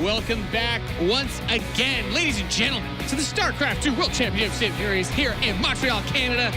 welcome back once again, ladies and gentlemen, to the StarCraft 2 World Championship Series here in Montreal, Canada.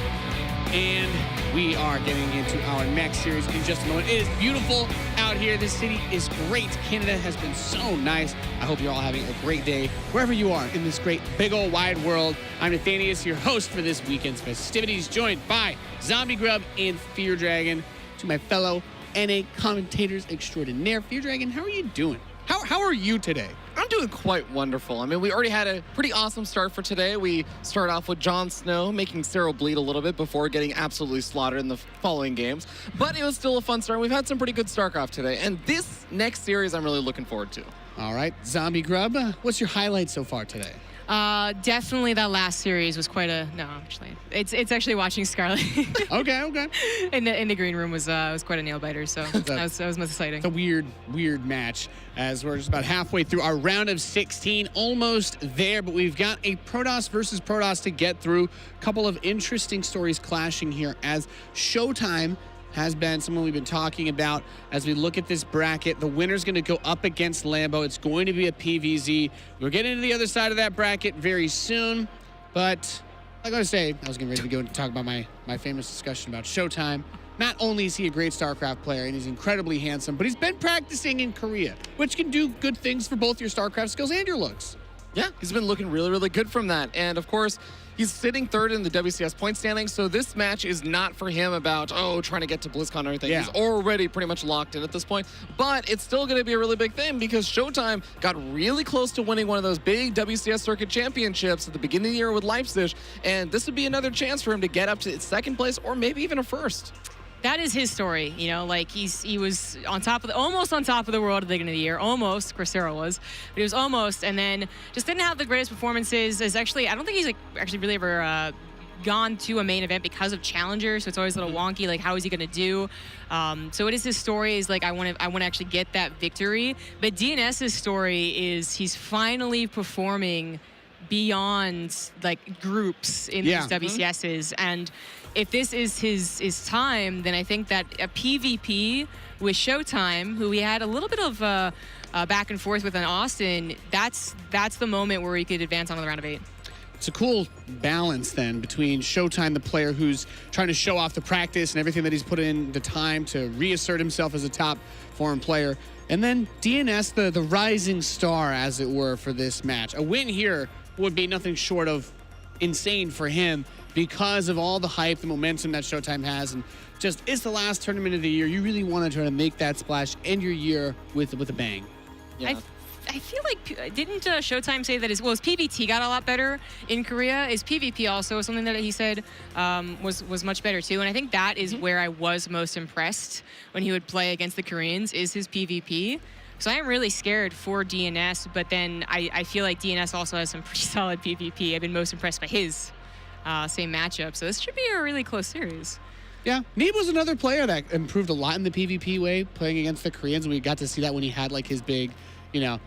And we are getting into our next series in just a moment. It is beautiful out here. This city is great. Canada has been so nice. I hope you're all having a great day wherever you are in this great big old wide world. I'm Nathanius, your host for this weekend's festivities, joined by Zombie Grub and Fear Dragon, to my fellow NA commentators extraordinaire. Fear Dragon, how are you doing? How are you today? I'm doing quite wonderful. I mean, we already had a pretty awesome start for today. We started off with Jon Snow making Cyril bleed a little bit before getting absolutely slaughtered in the following games. But it was still a fun start. We've had some pretty good StarCraft today. And this next series I'm really looking forward to. All right, Zombie Grub, what's your highlight so far today? Definitely that last series was quite a, no, actually. It's actually watching Scarlet. Okay. in the green room was quite a nail biter, so that was most exciting. It's a weird match as we're just about halfway through our round of 16, almost there, but we've got a Protoss versus Protoss to get through. A couple of interesting stories clashing here as ShoWTimE has been someone we've been talking about as we look at this bracket. The winner's going to go up against Lambo. It's going to be a PVZ. We're getting to the other side of that bracket very soon, but like I was saying, I was getting ready to go and talk about my famous discussion about ShoWTimE. Not only is he a great StarCraft player and he's incredibly handsome, but he's been practicing in Korea, which can do good things for both your StarCraft skills and your looks. Yeah, he's been looking really, really good from that. And of course, he's sitting third in the WCS point standing, so this match is not for him about, trying to get to BlizzCon or anything. Yeah. He's already pretty much locked in at this point. But it's still going to be a really big thing because ShoWTimE got really close to winning one of those big WCS circuit championships at the beginning of the year with Leipzig, and this would be another chance for him to get up to second place or maybe even a first. That is his story, you know, like he was almost on top of the world at the beginning of the year, almost. Coursera was, but he was almost, and then just didn't have the greatest performances. I don't think he's actually really ever gone to a main event because of Challenger, so it's always a little wonky, like how is he going to do? So it is his story is like I want to actually get that victory, but DNS's story is he's finally performing beyond like groups in these WCSs, and if this is his time, then I think that a PvP with ShoWTimE, who we had a little bit of back and forth with in Austin, that's the moment where he could advance on to the round of 8. It's a cool balance then between ShoWTimE, the player who's trying to show off the practice and everything that he's put in the time to reassert himself as a top foreign player, and then DNS, the rising star, as it were, for this match. A win here would be nothing short of insane for him because of all the hype, the momentum that ShoWTimE has, and just it's the last tournament of the year. You really want to try to make that splash, end your year with a bang. Yeah. I feel like, didn't ShoWTimE say that his PvT got a lot better in Korea? His PvP also something that he said was much better too, and I think that is where I was most impressed when he would play against the Koreans, is his PvP. So I am really scared for DNS, but then I feel like DNS also has some pretty solid PvP. I've been most impressed by his same matchup, so this should be a really close series. Yeah, Neeb was another player that improved a lot in the PvP way, playing against the Koreans, and we got to see that when he had like his big,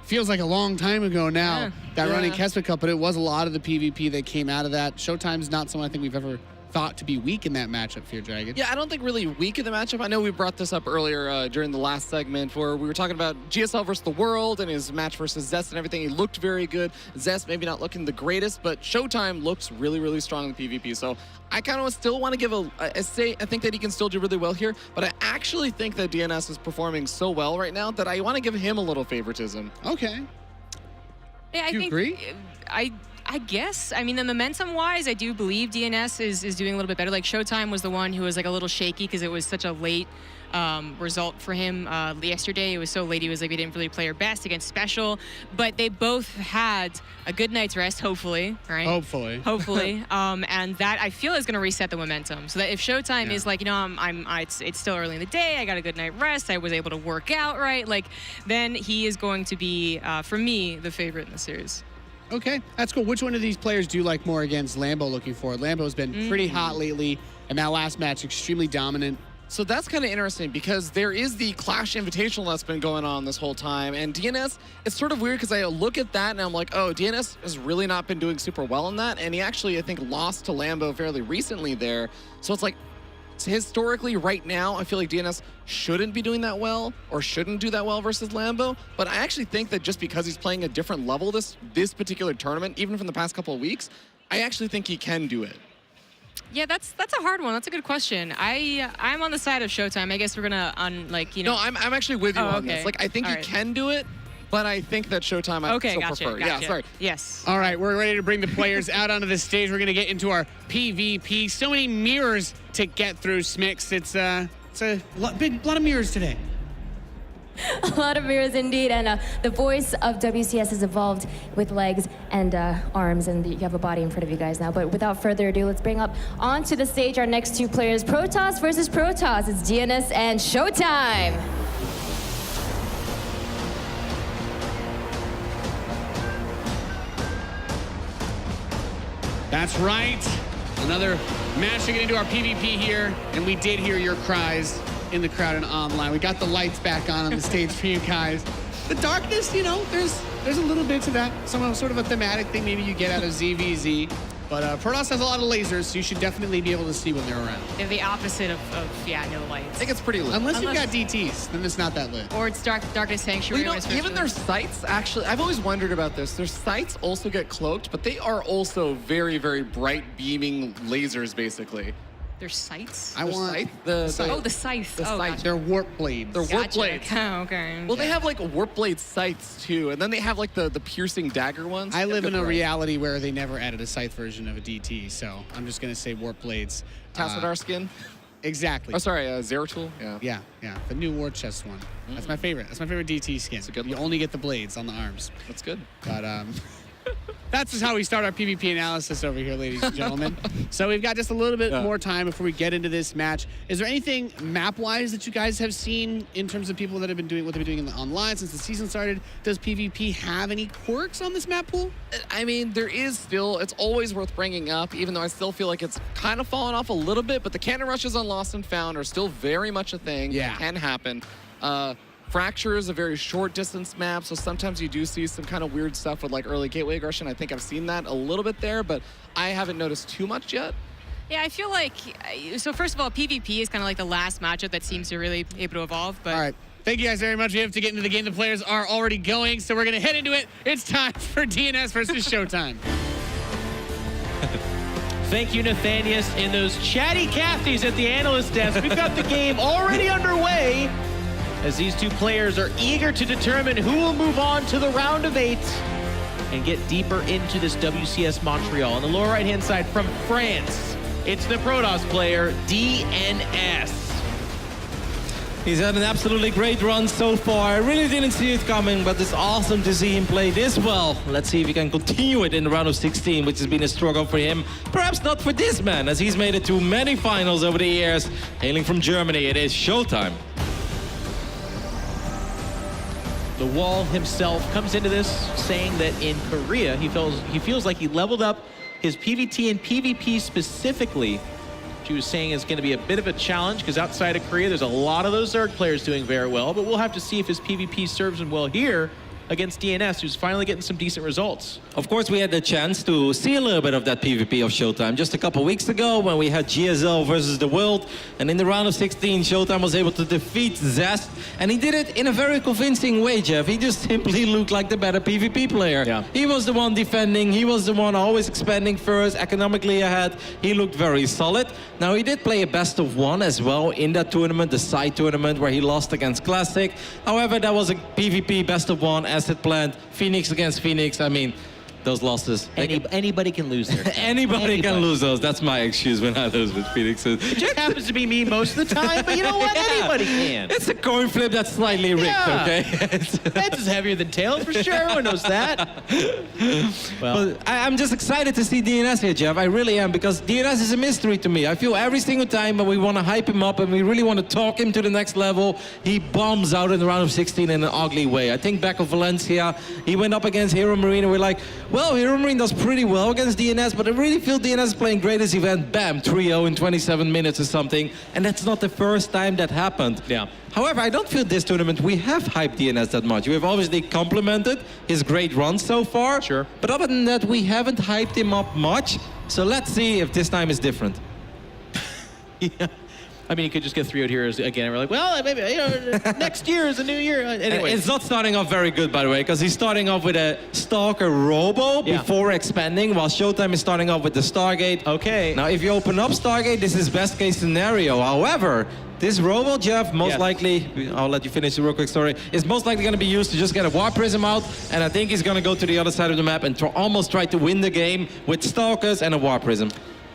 feels like a long time ago now, that running Keswick Cup, but it was a lot of the PvP that came out of that. ShoWTimE's not someone I think we've ever thought to be weak in that matchup, Fear Dragon. Yeah, I don't think really weak in the matchup. I know we brought this up earlier during the last segment where we were talking about GSL versus the World and his match versus Zest and everything. He looked very good. Zest maybe not looking the greatest, but ShoWTimE looks really, really strong in PvP. So I kind of still want to give a say. I think that he can still do really well here, but I actually think that DNS is performing so well right now that I want to give him a little favoritism. Okay. Yeah, I think agree? I guess. I mean, the momentum-wise, I do believe DNS is doing a little bit better. Like, ShoWTimE was the one who was, like, a little shaky because it was such a late result for him yesterday. It was so late, he was like, we didn't really play our best against Special. But they both had a good night's rest, hopefully, right? Hopefully. And that, I feel, is going to reset the momentum. So that if ShoWTimE is like, it's still early in the day, I got a good night rest, I was able to work out, right? Like, then he is going to be, for me, the favorite in the series. Okay, that's cool. Which one of these players do you like more against Lambo looking forward? Lambo's been pretty hot lately, and that last match, extremely dominant. So that's kind of interesting because there is the Clash Invitational that's been going on this whole time. And DNS, it's sort of weird because I look at that and I'm like, oh, DNS has really not been doing super well in that. And he actually, I think, lost to Lambo fairly recently there. So it's like, historically, right now, I feel like DnS shouldn't be doing that well or shouldn't do that well versus Lambo. But I actually think that just because he's playing a different level this particular tournament, even from the past couple of weeks, I actually think he can do it. Yeah, that's a hard one. That's a good question. I'm on the side of ShoWTimE. I guess we're gonna No, I'm actually with you on this. Okay. Like, I think he can do it, but I think that ShoWTimE I still prefer. Gotcha. Yeah, sorry. Yes. All right, we're ready to bring the players out onto the stage. We're going to get into our PvP. So many mirrors to get through, Smix. It's a lot of mirrors today. A lot of mirrors indeed, and the voice of WCS has evolved with legs and arms, and you have a body in front of you guys now. But without further ado, let's bring up onto the stage our next two players, Protoss versus Protoss. It's DnS and ShoWTimE. That's right. Another match to get into our PvP here, and we did hear your cries in the crowd and online. We got the lights back on the stage for you guys. The darkness, you know, there's a little bit to that. Some sort of a thematic thing maybe you get out of ZVZ. But Protoss has a lot of lasers, so you should definitely be able to see when they're around. They're the opposite of no lights. I think it's pretty lit. Unless you've got DTs, then it's not that lit. Or it's Darkness Sanctuary. Well, even their sights, actually, I've always wondered about this. Their sights also get cloaked, but they are also very, very bright beaming lasers, basically. Their sights? I want the the scythe. scythe. They're warp blades. They're warp blades. Oh, okay. Well, they have like warp blade sights too, and then they have like the piercing dagger ones. I live in a reality where they never added a scythe version of a DT, so I'm just gonna say warp blades. Tassadar skin. Exactly. Oh, sorry, Zeratul. Yeah. Yeah. The new war chest one. That's my favorite. That's my favorite DT skin. It's a good You one. only get the blades on the arms. That's good. But that's just how we start our PvP analysis over here, ladies and gentlemen. So we've got just a little bit more time before we get into this match. Is there anything map-wise that you guys have seen in terms of people that have been doing what they've been doing in the online since the season started? Does PvP have any quirks on this map pool? I mean, there is still, it's always worth bringing up, even though I still feel like it's kind of fallen off a little bit, but the cannon rushes on Lost and Found are still very much a thing. Yeah. It can happen. Fracture is a very short distance map, so sometimes you do see some kind of weird stuff with like early gateway aggression. I think I've seen that a little bit there, but I haven't noticed too much yet. Yeah, I feel like, so first of all, PvP is kind of like the last matchup that seems to really be able to evolve. But All right. Thank you guys very much. We have to get into the game. The players are already going, so we're going to head into it. It's time for DnS versus ShoWTimE. Thank you, Nathanius, and those chatty Cathies at the analyst desk. We've got the game already underway as these two players are eager to determine who will move on to the round of 8 and get deeper into this WCS Montreal. On the lower right-hand side from France, it's the Protoss player, DnS. He's had an absolutely great run so far. I really didn't see it coming, but it's awesome to see him play this well. Let's see if he can continue it in the round of 16, which has been a struggle for him. Perhaps not for this man, as he's made it to many finals over the years. Hailing from Germany, it is ShoWTimE. The Wall himself comes into this saying that in Korea, he feels like he leveled up his PvT and PvP specifically. He was saying is going to be a bit of a challenge because outside of Korea, there's a lot of those Zerg players doing very well, but we'll have to see if his PvP serves him well here against DnS, who's finally getting some decent results. Of course, we had the chance to see a little bit of that PvP of ShoWTimE just a couple weeks ago when we had GSL versus the World, and in the round of 16, ShoWTimE was able to defeat Zest, and he did it in a very convincing way, Jeff. He just simply looked like the better PvP player. Yeah. He was the one defending, he was the one always expanding first, economically ahead. He looked very solid. Now, he did play a best of 1 as well in that tournament, the side tournament where he lost against Classic. However, that was a PvP best of 1 as it planned. Phoenix against Phoenix, I mean, those losses. Anybody can lose there. Anybody can lose those. That's my excuse when I lose with Phoenix. It just happens to be me most of the time, but you know what? Anybody can. It's a coin flip that's slightly rigged, okay? Heads is heavier than tails for sure. Everyone knows that. Well, I'm just excited to see DnS here, Jeff. I really am, because DnS is a mystery to me. I feel every single time when we want to hype him up and we really want to talk him to the next level, he bombs out in the round of 16 in an ugly way. I think back of Valencia, he went up against Hero Marine and we're like, well, Hero Marine does pretty well against DnS, but I really feel DnS is playing great this event. Bam, 3-0 in 27 minutes or something. And that's not the first time that happened. Yeah. However, I don't feel this tournament we have hyped DnS that much. We've obviously complimented his great run so far. Sure. But other than that, we haven't hyped him up much. So let's see if this time is different. yeah. I mean, you could just get 3-0 here again. And we're like, well, maybe next year is a new year. Anyway, it's not starting off very good, by the way, because he's starting off with a Stalker Robo before expanding, while ShoWTimE is starting off with the Stargate. Okay. Now, if you open up Stargate, this is best case scenario. However, this Robo, Jeff, most likely, I'll let you finish the real quick story, is most likely going to be used to just get a Warp Prism out, and I think he's going to go to the other side of the map and almost try to win the game with Stalkers and a Warp Prism.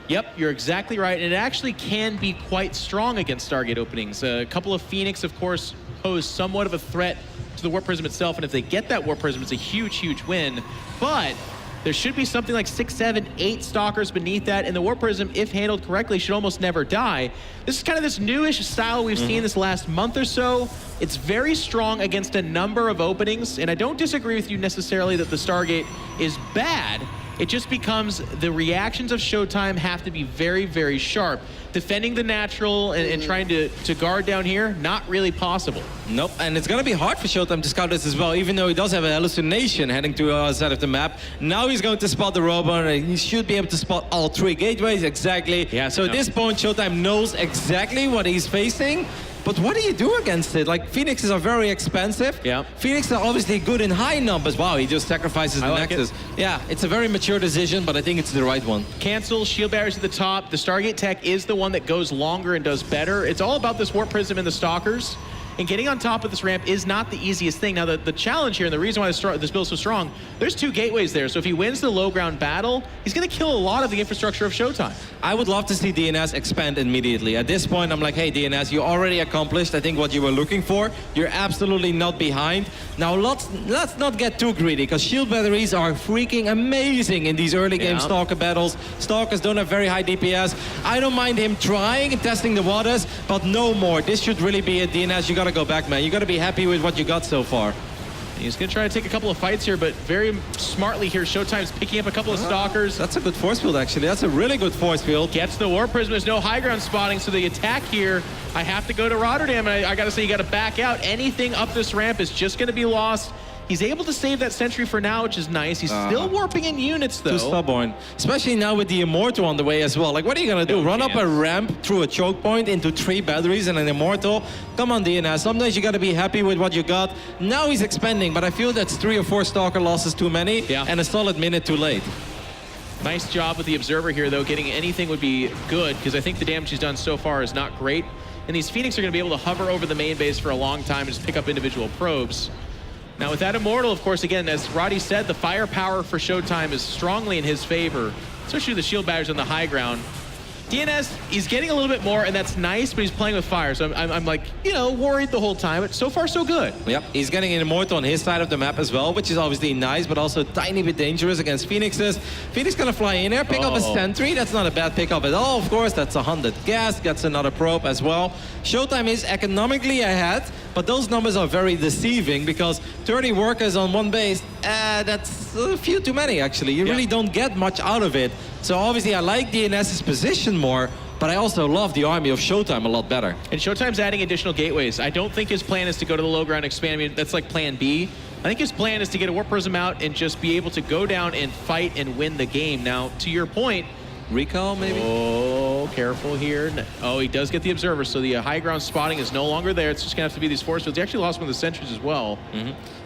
Yep, you're exactly right. And it actually can be quite strong against Stargate openings. A couple of Phoenix, of course, pose somewhat of a threat to the Warp Prism itself. And if they get that Warp Prism, it's a huge, huge win. But there should be something like 6, 7, 8 Stalkers beneath that. And the Warp Prism, if handled correctly, should almost never die. This is kind of this newish style we've seen this last month or so. It's very strong against a number of openings. And I don't disagree with you necessarily that the Stargate is bad. It just becomes the reactions of ShoWTimE have to be very, very sharp. Defending the natural and trying to guard down here, not really possible. Nope, and it's going to be hard for ShoWTimE to scout this as well, even though he does have a hallucination heading to the other side of the map. Now he's going to spot the Robo, and he should be able to spot all 3 gateways, exactly. Yeah, so at this point, ShoWTimE knows exactly what he's facing. But what do you do against it? Like, Phoenixes are very expensive. Yeah. Phoenixes are obviously good in high numbers. Wow, he just sacrifices the Nexus. Yeah, it's a very mature decision, but I think it's the right one. Cancel, shield barriers at the top. The Stargate tech is the one that goes longer and does better. It's all about this Warp Prism and the Stalkers. And getting on top of this ramp is not the easiest thing. Now, the challenge here, and the reason why this build is so strong, there's 2 gateways there. So if he wins the low ground battle, he's going to kill a lot of the infrastructure of ShoWTimE. I would love to see DnS expand immediately. At this point, I'm like, hey, DnS, you already accomplished, I think, what you were looking for. You're absolutely not behind. Now, let's not get too greedy, because shield batteries are freaking amazing in these early game Stalker battles. Stalkers don't have very high DPS. I don't mind him trying and testing the waters, but no more. This should really be it, DnS. You got to go back, man. You got to be happy with what you got so far. He's going to try to take a couple of fights here, but very smartly here, ShoWTimE's picking up a couple of Stalkers. That's a good force field, actually. That's a really good force field. Gets the Warp Prism. There's no high ground spotting, so the attack here, I have to go to Rotterdam, and I got to say, you got to back out. Anything up this ramp is just going to be lost. He's able to save that sentry for now, which is nice. He's still warping in units, though. Too stubborn. Especially now with the Immortal on the way as well. Like, what are you going to do? Run up a ramp through a choke point into 3 batteries and an Immortal? Come on, DnS. Sometimes you got to be happy with what you got. Now he's expanding, but I feel that's 3 or 4 Stalker losses too many and a solid minute too late. Nice job with the Observer here, though. Getting anything would be good, because I think the damage he's done so far is not great. And these Phoenix are going to be able to hover over the main base for a long time and just pick up individual probes. Now, with that Immortal, of course, again, as Roddy said, the firepower for ShoWTimE is strongly in his favor, especially the shield barriers on the high ground. DnS, he's getting a little bit more, and that's nice, but he's playing with fire. So I'm like, you know, worried the whole time, but so far so good. Yep, he's getting an Immortal on his side of the map as well, which is obviously nice, but also a tiny bit dangerous against Phoenixes. Phoenix gonna fly in there, pick up a sentry. That's not a bad pickup at all, of course. That's 100 gas, gets another probe as well. ShoWTimE is economically ahead, but those numbers are very deceiving, because 30 workers on 1 base, that's a few too many, actually. You really don't get much out of it. So obviously I like DnS's position more, but I also love the army of ShoWTimE a lot better. And ShoWTimE's adding additional gateways. I don't think his plan is to go to the low ground expand. I mean, that's like plan B. I think his plan is to get a Warp Prism out and just be able to go down and fight and win the game. Now, to your point, Recall, maybe? Oh, careful here. Oh, he does get the Observer, so the high ground spotting is no longer there. It's just going to have to be these force fields. He actually lost one of the sentries as well.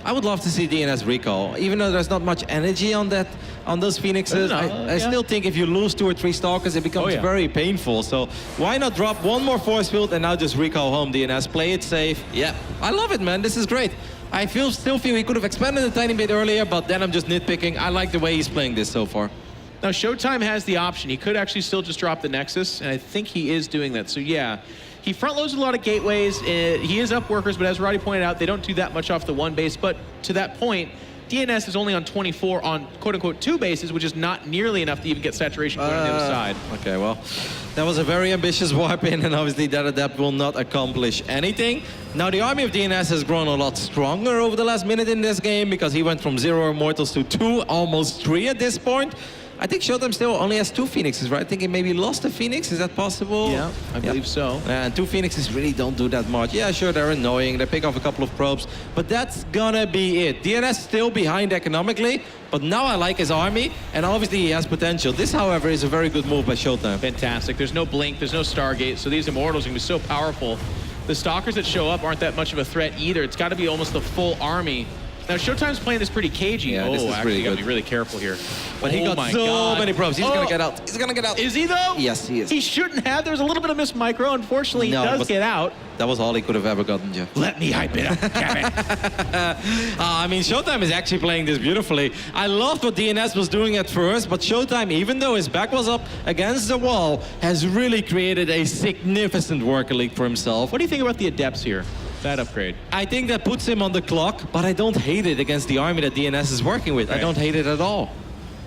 I would love to see DnS recall, even though there's not much energy on those Phoenixes. I still think if you lose 2 or 3 Stalkers, it becomes very painful. So why not drop 1 more force field and now just recall home, DnS? Play it safe. Yeah, I love it, man. This is great. I still feel he could have expanded a tiny bit earlier, but then I'm just nitpicking. I like the way he's playing this so far. Now, ShoWTimE has the option. He could actually still just drop the Nexus, and I think he is doing that. So, yeah, he front-loads a lot of gateways. He is up workers, but as Roddy pointed out, they don't do that much off the 1 base. But to that point, DnS is only on 24 on quote-unquote 2 bases, which is not nearly enough to even get saturation going on the other side. Okay, well, that was a very ambitious warp in, and obviously that adapt will not accomplish anything. Now, the army of DnS has grown a lot stronger over the last minute in this game, because he went from 0 Immortals to 2, almost 3 at this point. I think ShoWTimE still only has 2 Phoenixes, right? I think he maybe lost a Phoenix. Is that possible? Yeah, I believe so. And 2 Phoenixes really don't do that much. Yeah, sure, they're annoying. They pick off a couple of probes, but that's gonna be it. DNS still behind economically, but now I like his army, and obviously he has potential. This, however, is a very good move by ShoWTimE. Fantastic. There's no Blink, there's no Stargate, so these Immortals are going to be so powerful. The Stalkers that show up aren't that much of a threat either. It's got to be almost the full army. Now, ShoWTimE's playing this pretty cagey. Yeah, this is actually, really got to good. be really careful here. But he got so many probes. He's gonna get out. He's gonna get out. Is he, though? Yes, he is. He shouldn't have. There's a little bit of missed micro. Unfortunately, he does get out. That was all he could have ever gotten, Jeff. Let me hype it up, damn it. I mean, ShoWTimE is actually playing this beautifully. I loved what DNS was doing at first, but ShoWTimE, even though his back was up against the wall, has really created a significant worker league for himself. What do you think about the Adepts here? That upgrade. I think that puts him on the clock, but I don't hate it against the army that DNS is working with. Right. I don't hate it at all.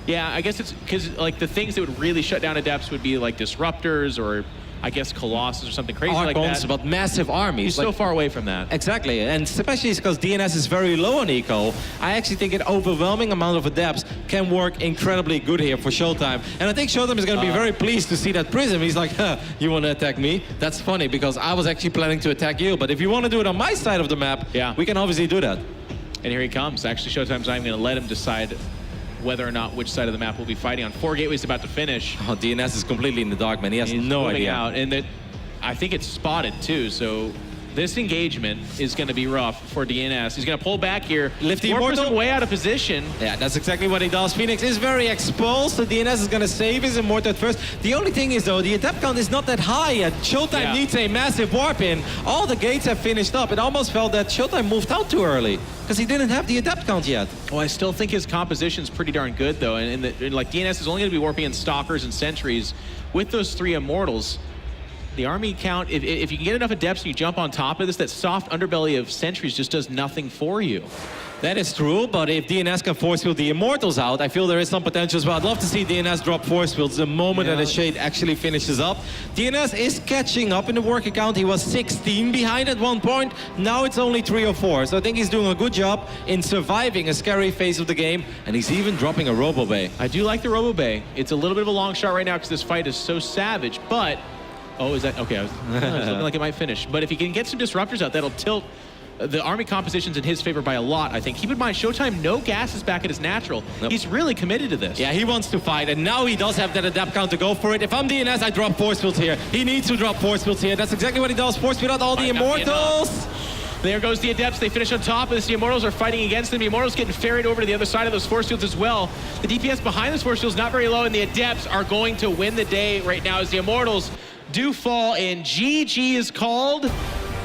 Yeah, I guess it's because like the things that would really shut down Adepts would be like Disruptors or I guess Colossus or something crazy like that. But massive armies. He's so far away from that. Exactly, and especially because DNS is very low on eco, I actually think an overwhelming amount of Adepts can work incredibly good here for ShoWTimE. And I think ShoWTimE is going to be very pleased to see that Prism. He's like, huh, you want to attack me? That's funny, because I was actually planning to attack you. But if you want to do it on my side of the map, we can obviously do that. And here he comes. Actually, ShoWTimE's not even going to let him decide whether or not which side of the map we'll be fighting on. 4 gateways about to finish. Oh, DNS is completely in the dark, man. He has no idea. Out, and that I think it's spotted too. So this engagement is going to be rough for DNS. He's going to pull back here. Lift the Immortal Immortal. way out of position. Yeah, that's exactly what he does. Phoenix is very exposed, so DNS is going to save his Immortal at first. The only thing is, though, the Adept count is not that high yet. ShoWTimE needs a massive warp in. All the gates have finished up. It almost felt that ShoWTimE moved out too early because he didn't have the Adept count yet. Well, I still think his composition's pretty darn good, though. And like DNS is only going to be warping in Stalkers and Sentries with those 3 Immortals. The army count, if you can get enough Adepts and you jump on top of this, that soft underbelly of Sentries just does nothing for you. That is true, but if DNS can force field the Immortals out, I feel there is some potential as well. I'd love to see DNS drop force fields the moment that his Shade actually finishes up. DNS is catching up in the work account. He was 16 behind at one point. Now it's only 3 or 4. So I think he's doing a good job in surviving a scary phase of the game, and he's even dropping a Robo Bay. I do like the Robo Bay. It's a little bit of a long shot right now because this fight is so savage, but... Oh, is that... Okay, I was looking like it might finish. But if he can get some Disruptors out, that'll tilt the army composition's in his favor by a lot, I think. Keep in mind, ShoWTimE, no gas is back at his natural. Nope. He's really committed to this. Yeah, he wants to fight, and now he does have that Adept count to go for it. If I'm DNS, I drop force fields here. He needs to drop force fields here. That's exactly what he does. Force field out all the Immortals. There goes the Adepts. They finish on top of this. The Immortals are fighting against them. The Immortals getting ferried over to the other side of those force fields as well. The DPS behind those force fields not very low, and the Adepts are going to win the day right now as the Immortals do fall, and GG is called.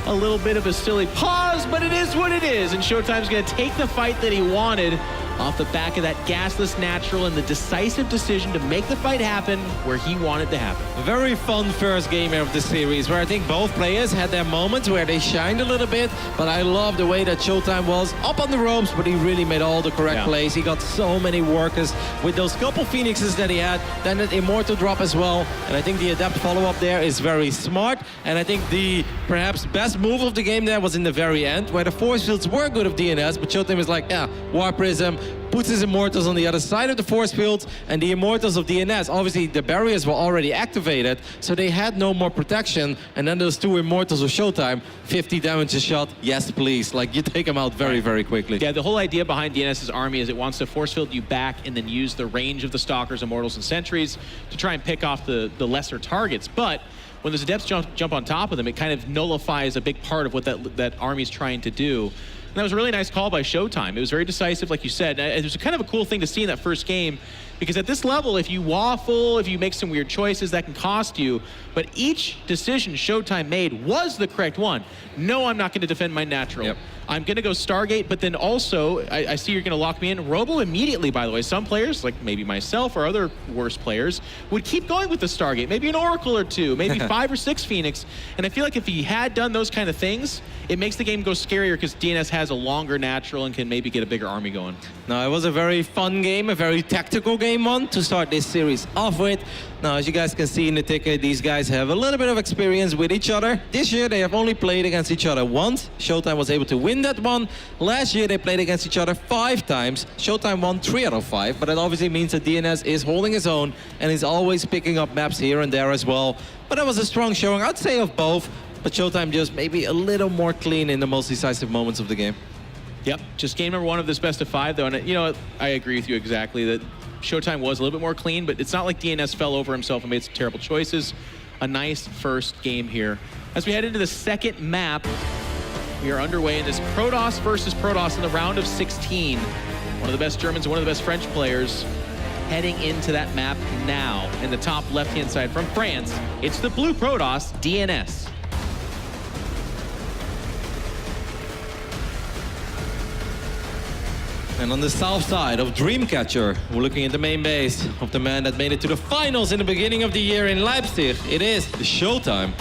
A little bit of a silly pause, but it is what it is, and ShoWTimE's going to take the fight that he wanted off the back of that gasless natural and the decisive decision to make the fight happen where he wanted to happen. A very fun first game of the series where I think both players had their moments where they shined a little bit, but I love the way that ShoWTimE was up on the ropes, but he really made all the correct plays. He got so many workers with those couple Phoenixes that he had, then that Immortal drop as well, and I think the Adept follow-up there is very smart, and I think the perhaps best move of the game there was in the very end, where the force fields were good of DNS, but ShoWTimE is like, yeah, War Prism, puts his Immortals on the other side of the force fields, and the Immortals of DNS, obviously the barriers were already activated, so they had no more protection, and then those 2 Immortals of ShoWTimE, 50 damage a shot, yes please, like you take them out very, very quickly. Yeah, the whole idea behind DNS's army is it wants to force field you back and then use the range of the Stalkers, Immortals, and Sentries to try and pick off the lesser targets, but when those Adepts jump on top of them, it kind of nullifies a big part of what that army's trying to do. And that was a really nice call by ShoWTimE. It was very decisive, like you said. It was kind of a cool thing to see in that first game, because at this level, if you waffle, if you make some weird choices, that can cost you. But each decision ShoWTimE made was the correct one. No, I'm not going to defend my natural. Yep. I'm going to go Stargate, but then also, I see you're going to lock me in. Robo immediately, by the way. Some players, like maybe myself or other worse players, would keep going with the Stargate. Maybe an Oracle or 2, maybe 5 or 6 Phoenix. And I feel like if he had done those kind of things, it makes the game go scarier because DNS has a longer natural and can maybe get a bigger army going. No, it was a very fun game, a very tactical game. game 1 to start this series off with. Now, as you guys can see in the ticket, these guys have a little bit of experience with each other. This year, they have only played against each other once. ShoWTimE was able to win that one. Last year, they played against each other 5 times. ShoWTimE won 3 out of 5, but that obviously means that DnS is holding his own and is always picking up maps here and there as well. But that was a strong showing, I'd say, of both. But ShoWTimE just maybe a little more clean in the most decisive moments of the game. Yep, just game number 1 of this best of 5, though. And you know, I agree with you exactly that ShoWTimE was a little bit more clean, but it's not like DnS fell over himself and made some terrible choices. A nice first game here. As we head into the second map, we are underway in this Protoss versus Protoss in the round of 16. One of the best Germans and one of the best French players heading into that map now. In the top left-hand side from France, it's the blue Protoss, DnS. And on the south side of Dreamcatcher, we're looking at the main base of the man that made it to the finals in the beginning of the year in Leipzig. It is the ShoWTimE.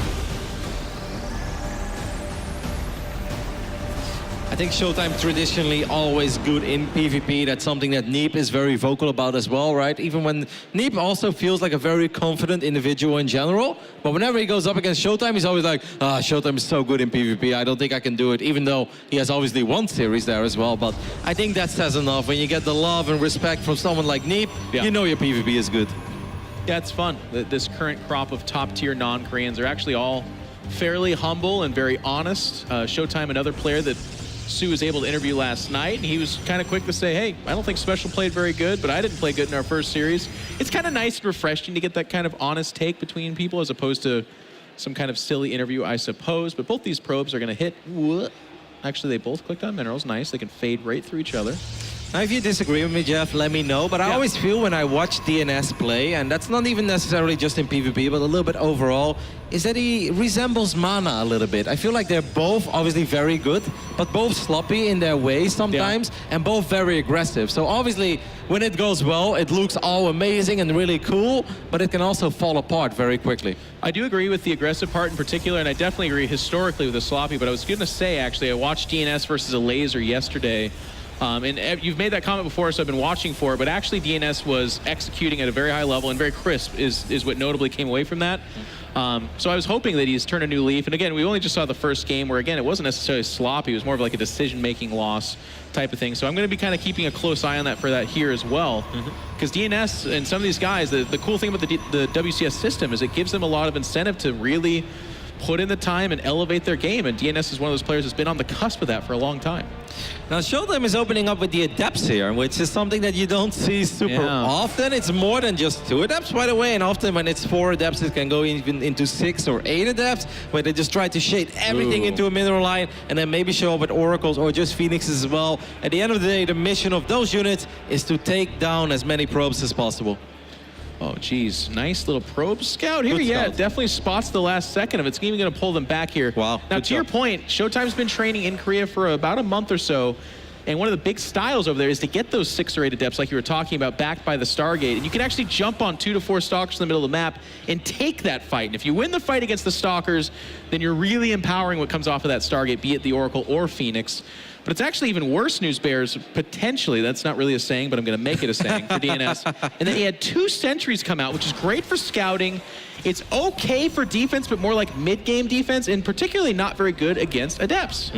I think ShoWTimE traditionally always good in PvP. That's something that Neep is very vocal about as well, right? Even when Neep also feels like a very confident individual in general. But whenever he goes up against ShoWTimE, he's always like, ShoWTimE is so good in PvP. I don't think I can do it, even though he has obviously won series there as well. But I think that says enough. When you get the love and respect from someone like Neep, you know your PvP is good. Yeah, it's fun. This current crop of top-tier non-Koreans are actually all fairly humble and very honest. ShoWTimE, another player that Sue was able to interview last night, and he was kind of quick to say, hey, I don't think Special played very good, but I didn't play good in our first series. It's kind of nice and refreshing to get that kind of honest take between people as opposed to some kind of silly interview, I suppose. But both these probes are going to hit. Actually, they both clicked on minerals. Nice. They can fade right through each other. Now, if you disagree with me, Jeff, let me know. But I always feel when I watch DnS play, and that's not even necessarily just in PvP, but a little bit overall, is that he resembles Mana a little bit. I feel like they're both obviously very good, but both sloppy in their ways sometimes, and both very aggressive. So obviously, when it goes well, it looks all amazing and really cool, but it can also fall apart very quickly. I do agree with the aggressive part in particular, and I definitely agree historically with the sloppy, but I was going to say, actually, I watched DnS versus a laser yesterday. And you've made that comment before, so I've been watching for it, but actually DnS was executing at a very high level and very crisp is what notably came away from that. So I was hoping that he's turned a new leaf. And again, we only just saw the first game where, again, it wasn't necessarily sloppy. It was more of like a decision-making loss type of thing. So I'm going to be kind of keeping a close eye on that for that here as well. Because DnS and some of these guys, the cool thing about the WCS system is it gives them a lot of incentive to really put in the time and elevate their game. And DnS is one of those players that's been on the cusp of that for a long time. Now, ShoWTimE is opening up with the Adepts here, which is something that you don't see super often. It's more than just 2 Adepts, by the way, and often when it's 4 Adepts, it can go even into 6 or 8 Adepts, where they just try to shade everything into a mineral line and then maybe show up with Oracles or just Phoenixes as well. At the end of the day, the mission of those units is to take down as many probes as possible. Oh, geez. Nice little probe scout here. Yeah, definitely spots the last second of it. It's even going to pull them back here. Wow. Now, to your point, ShoWTimE's been training in Korea for about a month or so. And one of the big styles over there is to get those 6 or 8 Adepts, like you were talking about, backed by the Stargate. And you can actually jump on 2 to 4 Stalkers in the middle of the map and take that fight. And if you win the fight against the Stalkers, then you're really empowering what comes off of that Stargate, be it the Oracle or Phoenix. But it's actually even worse, News Bears, potentially. That's not really a saying, but I'm going to make it a saying for DnS. And then he had 2 sentries come out, which is great for scouting. It's okay for defense, but more like mid-game defense, and particularly not very good against Adepts.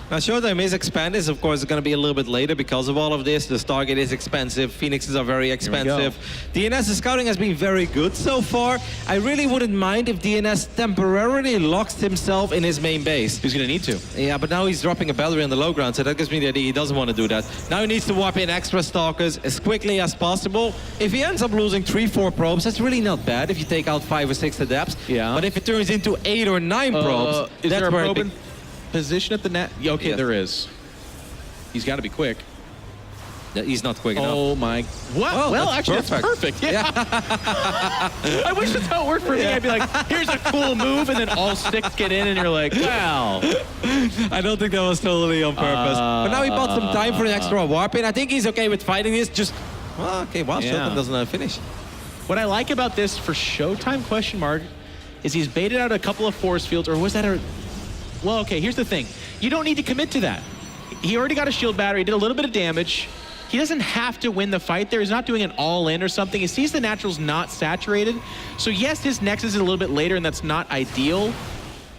Now, ShoWTimE is expanded. Of course, it's going to be a little bit later because of all of this. The Stargate is expensive. Phoenixes are very expensive. DnS's scouting has been very good so far. I really wouldn't mind if DnS temporarily locks himself in his main base. He's going to need to. Yeah, but now he's dropping a battery on the low ground, so that gives me the idea he doesn't want to do that. Now he needs to warp in extra Stalkers as quickly as possible. If he ends up losing 3-4 probes, that's really not bad if you take out 5 or 6 Adepts. Yeah. But if it turns into 8 or 9 probes, is that's there a where probe in position at the net? Okay, there is. He's got to be quick. He's not quick enough. Oh my! What? Oh, well, that's actually, that's perfect. Yeah. I wish that's how it worked for me. I'd be like, "Here's a cool move," and then all 6 get in, and you're like, "Wow." I don't think that was totally on purpose. But now he bought some time for an extra warp in. I think he's okay with fighting this. Just okay. Wow, ShoWTimE doesn't finish. What I like about this for ShoWTimE question mark is he's baited out a couple of force fields, or was that a? Well, okay. Here's the thing: you don't need to commit to that. He already got a shield battery, did a little bit of damage. he doesn't have to win the fight there. He's not doing an all-in or something. He sees the naturals not saturated. So yes, his Nexus is a little bit later, and that's not ideal.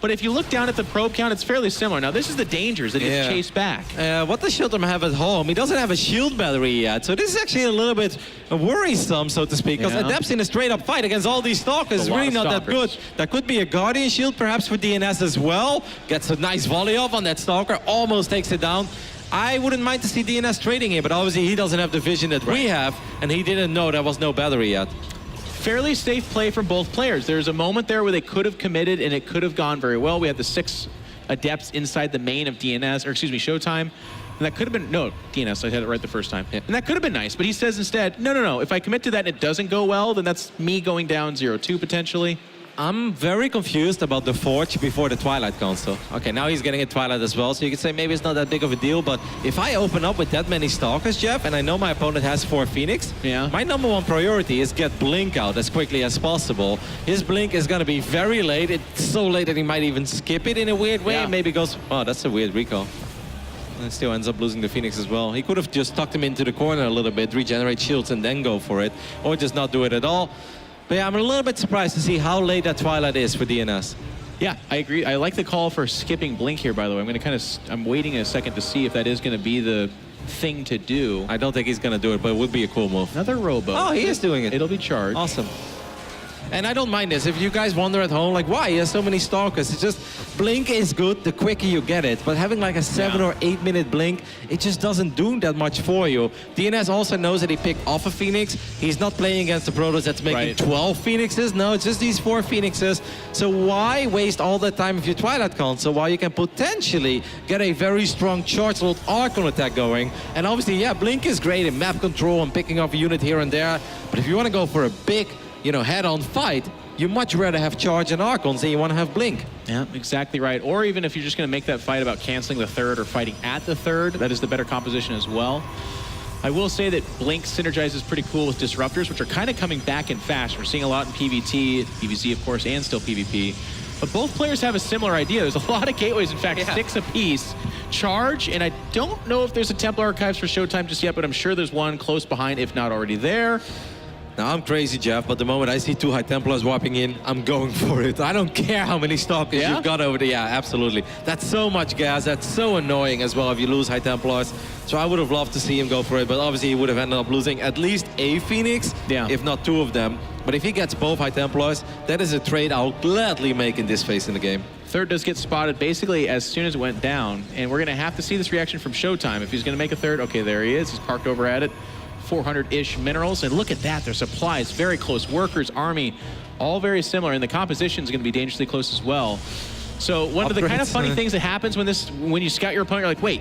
But if you look down at the probe count, it's fairly similar. Now, this is the dangers that he's chased back. What does ShoWTimE have at home? He doesn't have a shield battery yet. So this is actually a little bit worrisome, so to speak, because Adept's in a straight-up fight against all these Stalkers is really not that good. That could be a Guardian shield, perhaps, for DnS as well. Gets a nice volley off on that Stalker, almost takes it down. I wouldn't mind to see DnS trading here, but obviously he doesn't have the vision that we have, and he didn't know there was no battery yet. Fairly safe play from both players. There's a moment there where they could have committed and it could have gone very well. We had the 6 Adepts inside the main of DnS, or excuse me, ShoWTimE. And that could have been, no, DnS, I had it right the first time. And that could have been nice, but he says instead, no, if I commit to that and it doesn't go well, then that's me going down 0-2 potentially. I'm very confused about the Forge before the Twilight console. Okay, now he's getting a Twilight as well, so you could say maybe it's not that big of a deal, but if I open up with that many Stalkers, Jeff, and I know my opponent has 4 Phoenix, my #1 priority is get Blink out as quickly as possible. His Blink is going to be very late. It's so late that he might even skip it in a weird way. Maybe goes, oh, that's a weird recall. And still ends up losing the Phoenix as well. He could have just tucked him into the corner a little bit, regenerate shields, and then go for it, or just not do it at all. But yeah, I'm a little bit surprised to see how late that Twilight is for DnS. Yeah, I agree. I like the call for skipping Blink here, by the way. I'm waiting a second to see if that is going to be the thing to do. I don't think he's going to do it, but it would be a cool move. Another Robo. Oh, he is doing it. It'll be charged. Awesome. And I don't mind this. If you guys wonder at home, like, why he has so many Stalkers? It's just, Blink is good the quicker you get it. But having like a 7 or 8 minute Blink, it just doesn't do that much for you. DnS also knows that he picked off a Phoenix. He's not playing against the Protoss that's making 12 Phoenixes. No, it's just these 4 Phoenixes. So why waste all that time if you Twilight console while you can potentially get a very strong charge load Archon attack going? And obviously, yeah, Blink is great in map control and picking off a unit here and there. But if you want to go for a big, head-on fight, you much rather have charge and Archons than you want to have Blink. Yeah, exactly right. Or even if you're just going to make that fight about canceling the 3rd or fighting at the 3rd, that is the better composition as well. I will say that Blink synergizes pretty cool with Disruptors, which are kind of coming back in fast. We're seeing a lot in PvT, PvZ, of course, and still PvP. But both players have a similar idea. There's a lot of gateways, in fact, 6 apiece. Charge, and I don't know if there's a Templar Archives for ShoWTimE just yet, but I'm sure there's one close behind, if not already there. Now, I'm crazy, Jeff, but the moment I see 2 High Templars warping in, I'm going for it. I don't care how many Stalkers you've got over there. Yeah, absolutely. That's so much gas. That's so annoying as well if you lose High Templars. So I would have loved to see him go for it, but obviously he would have ended up losing at least a Phoenix, if not 2 of them. But if he gets both High Templars, that is a trade I'll gladly make in this phase in the game. 3rd does get spotted basically as soon as it went down, and we're going to have to see this reaction from ShoWTimE. If he's going to make a 3rd, okay, there he is. He's parked over at it. 400-ish minerals, and look at that, their supplies very close, workers, army, all very similar, and the composition is going to be dangerously close as well. So one of the kind of funny things that happens when you scout your opponent, you're like, wait,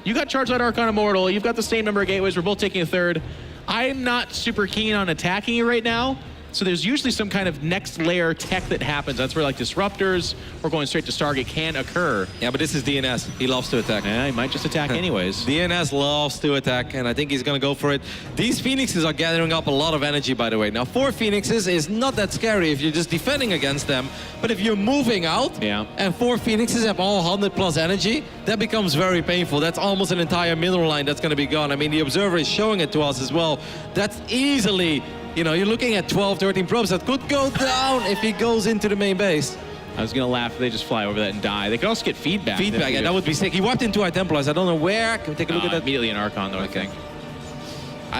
you got Charge Light Archon Immortal, you've got the same number of gateways, we're both taking a 3rd. I'm not super keen on attacking you right now. So there's usually some kind of next layer tech that happens. That's where like Disruptors or going straight to Stargate can occur. Yeah, but this is DnS. He loves to attack. Yeah, he might just attack anyways. DnS loves to attack, and I think he's going to go for it. These Phoenixes are gathering up a lot of energy, by the way. Now, 4 Phoenixes is not that scary if you're just defending against them. But if you're moving out, and 4 Phoenixes have all 100+ energy, that becomes very painful. That's almost an entire mineral line that's going to be gone. I mean, the Observer is showing it to us as well. That's easily... you're looking at 12, 13 probes that could go down if he goes into the main base. I was going to laugh if they just fly over that and die. They could also get feedback. Feedback, yeah, that would be sick. He wiped into High Templars. I don't know where. Can we take a look at that? Immediately an Archon, though, I think.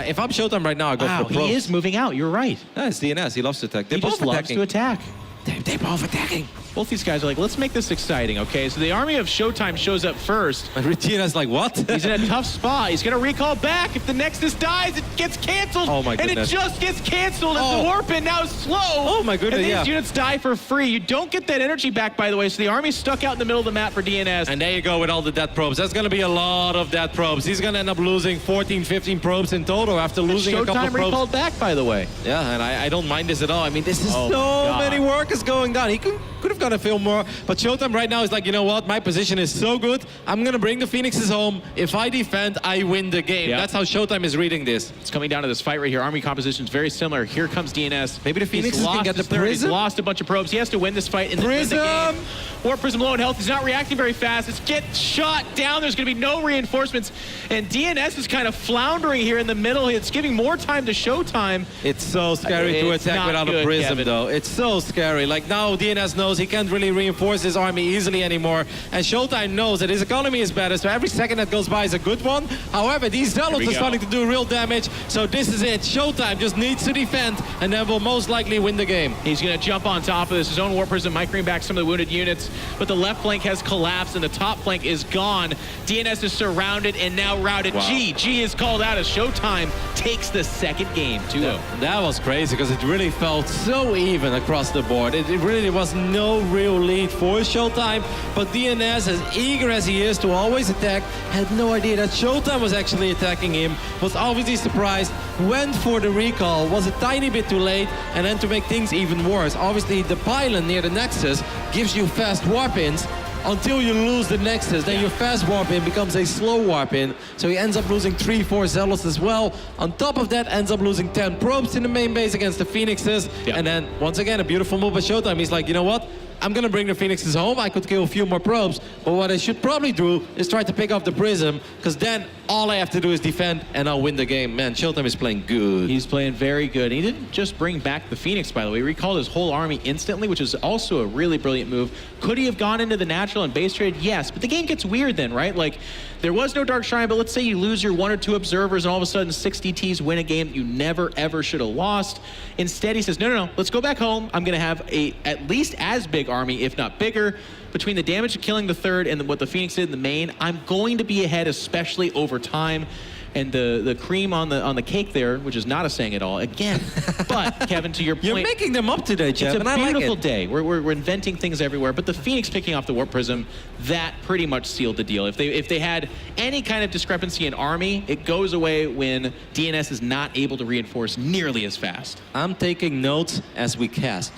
If I'm ShoWTimE right now, I go for probes. He is moving out. You're right. Yeah, it's DnS. He loves to attack. He just loves to attack. They're both attacking. Both these guys are like, let's make this exciting, okay? So the army of ShoWTimE shows up first. And DnS like, what? He's in a tough spot. He's going to recall back. If the Nexus dies, it gets canceled. Oh, my goodness. And it just gets canceled. And the warp-in now is slow. Oh, my goodness, and these units die for free. You don't get that energy back, by the way. So the army's stuck out in the middle of the map for DnS. And there you go with all the dead probes. That's going to be a lot of dead probes. He's going to end up losing 14, 15 probes in total after losing a couple of probes. ShoWTimE recalled back, by the way. Yeah, and I don't mind this at all. I mean, this is so many workers. is going down. He could have got a few more, but ShoWTimE right now is like, you know what? My position is so good. I'm going to bring the Phoenixes home. If I defend, I win the game. That's how ShoWTimE is reading this. It's coming down to this fight right here. Army composition is very similar. Here comes DnS. Maybe the Phoenixes can get the Prism. He's lost a bunch of probes. He has to win this fight in the game. Warp Prism low in health. He's not reacting very fast. It's get shot down. There's going to be no reinforcements. And DnS is kind of floundering here in the middle. It's giving more time to ShoWTimE. It's so scary to attack without a Prism, though. It's so scary. Like, now DnS knows he can't really reinforce his army easily anymore. And ShoWTimE knows that his economy is better, so every second that goes by is a good one. However, these Zealots are starting to do real damage, so this is it. ShoWTimE just needs to defend, and then will most likely win the game. He's going to jump on top of this. His own Warp Prism might bring back some of the wounded units, but the left flank has collapsed, and the top flank is gone. DnS is surrounded and now routed. Wow. G is called out as ShoWTimE takes the second game, 2-0. That was crazy, because it really felt so even across the board. It really was no real lead for ShoWTimE, but DnS, as eager as he is to always attack, had no idea that ShoWTimE was actually attacking him, was obviously surprised, went for the recall, was a tiny bit too late, and then to make things even worse, obviously the pylon near the Nexus gives you fast warp-ins until you lose the Nexus. Then your fast warp-in becomes a slow warp-in, so he ends up losing 3-4 Zealots as well. On top of that, ends up losing 10 probes in the main base against the Phoenixes, and then once again a beautiful move by ShoWTimE. He's like, you know what? I'm gonna bring the Phoenixes home. I could kill a few more probes, but what I should probably do is try to pick up the Prism, because then all I have to do is defend and I'll win the game. Man, ShoWTimE is playing good. He's playing very good. He didn't just bring back the Phoenix, by the way. He recalled his whole army instantly, which is also a really brilliant move. Could he have gone into the natural and base trade? Yes, but the game gets weird then, right? Like, there was no Dark Shrine, but let's say you lose your 1 or 2 observers and all of a sudden 6 DTs win a game you never ever should have lost. Instead, he says, no, let's go back home. I'm gonna have a at least as big army, if not bigger. Between the damage of killing the third and what the Phoenix did in the main, I'm going to be ahead, especially over time. And the cream on the cake there, which is not a saying at all, again. But, Kevin, to your point... You're making them up today, Jeff, it's and a I like beautiful it. day. We're inventing things everywhere. But the Phoenix picking off the Warp Prism, that pretty much sealed the deal. If they had any kind of discrepancy in army, it goes away when DnS is not able to reinforce nearly as fast. I'm taking notes as we cast.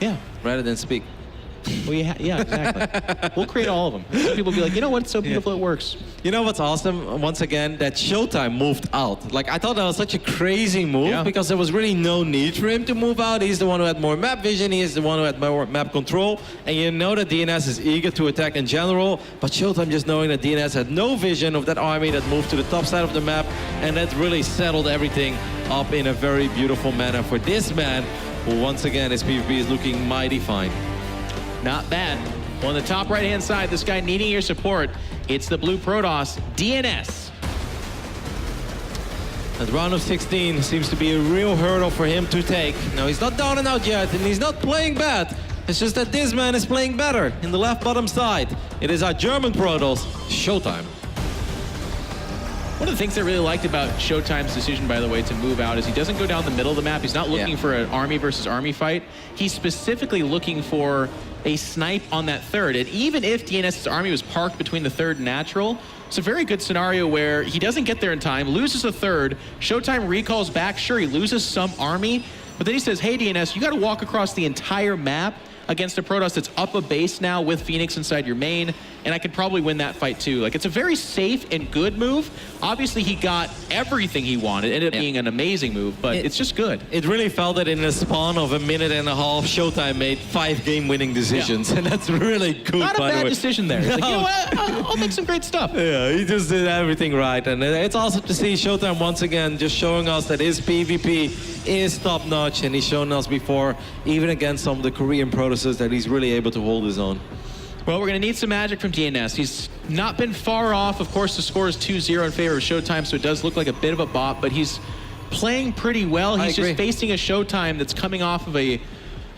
Yeah. Rather than speak. Well, yeah, exactly. We'll create all of them. Some people will be like, you know what, it's so beautiful it works. You know what's awesome? Once again, that ShoWTimE moved out. Like, I thought that was such a crazy move because there was really no need for him to move out. He's the one who had more map vision. He is the one who had more map control. And you know that DnS is eager to attack in general, but ShoWTimE just knowing that DnS had no vision of that army that moved to the top side of the map, and that really settled everything up in a very beautiful manner for this man, who once again, his PvP is looking mighty fine. Not bad. On the top right-hand side, this guy needing your support. It's the blue Protoss, DnS. And round of 16 seems to be a real hurdle for him to take. Now, he's not down and out yet, and he's not playing bad. It's just that this man is playing better in the left bottom side. It is our German Protoss, ShoWTimE. One of the things I really liked about ShoWTimE's decision, by the way, to move out is he doesn't go down the middle of the map. He's not looking for an army versus army fight. He's specifically looking for a snipe on that third. And even if DnS's army was parked between the third and natural, it's a very good scenario where he doesn't get there in time, loses a third, ShoWTimE recalls back. Sure, he loses some army, but then he says, hey, DnS, you got to walk across the entire map against a Protoss that's up a base now with Phoenix inside your main, and I could probably win that fight too. Like, it's a very safe and good move. Obviously, he got everything he wanted. It ended up being an amazing move, but it's just good. It really felt that in a span of a minute and a half, ShoWTimE made 5 game-winning decisions, and that's really good, Not a by the bad way. decision there. It's like, you know what? I'll make some great stuff. Yeah, he just did everything right, and it's awesome to see ShoWTimE once again just showing us that his PvP is top-notch, and he's shown us before, even against some of the Korean Protosses, that he's really able to hold his own. Well, we're going to need some magic from DnS. He's not been far off. Of course, the score is 2-0 in favor of ShoWTimE, so it does look like a bit of a bot, but he's playing pretty well. He's just facing a ShoWTimE that's coming off of a